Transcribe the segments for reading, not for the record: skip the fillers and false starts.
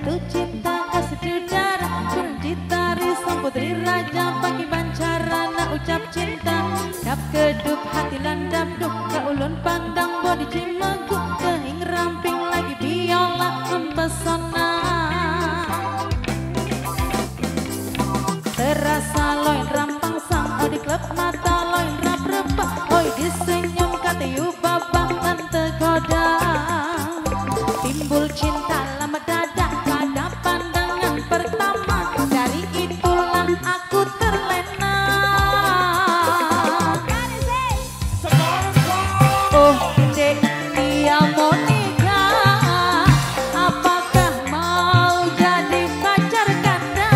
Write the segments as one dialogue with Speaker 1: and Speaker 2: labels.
Speaker 1: jatuh cinta kasih udara kurang gitaris sang putri raja pagi bancarana ucap cinta dap kedup hati landap duh ulun pandang bodi cimagu keing ramping lagi biola mempesona terasa loin rampang sang di klub mata loin rap rebah oi disenyum katayu babang tante goda timbul cinta lama dada pada pandangan pertama dari itulah aku terlena oh dek dia mau nikah apakah mau jadi pacar ganda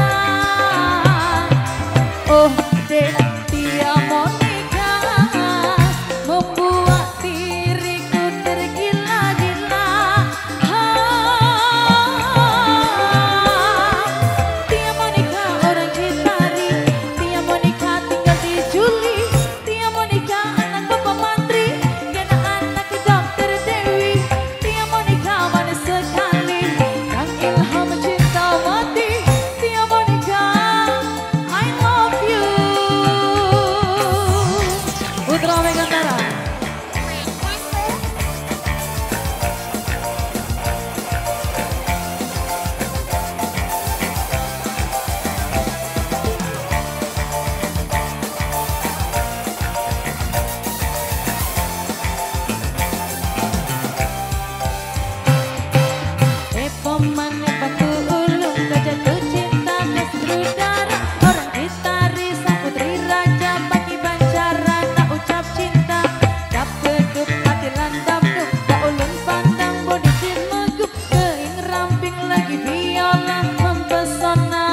Speaker 1: oh dek dia mau nikah membuat diriku tergila-gila dia mau nikah orang Citari dia mau nikah tinggal di Juli dia mau nikah anak bapak mantri kena anak dokter Dewi dia mau nikah manis sekali Kang Ilham cinta mati dia mau nikah I love you Putra Megantara Pemane batu ulung jatuh cinta kasih udara orang gitaris sang putri raja pagi bancarana ucap cinta dap kedup hati landap dup tak ulun pandang bodi cimagup keing ramping lagi biola mempesona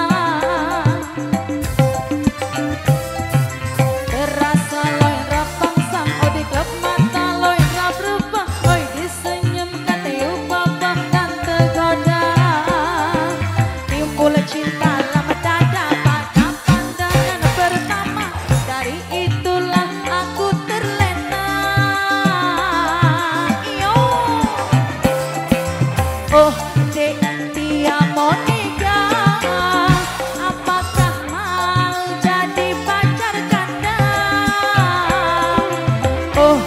Speaker 1: terasa loin rapang sang di klub mata loin rap rebah oi disenyum katayu babah tante goda timbul cinta lama dada pada pandangan pertama dari itulah aku terlena yo oh dek dia mau nikah apakah mau jadi pacar ganda oh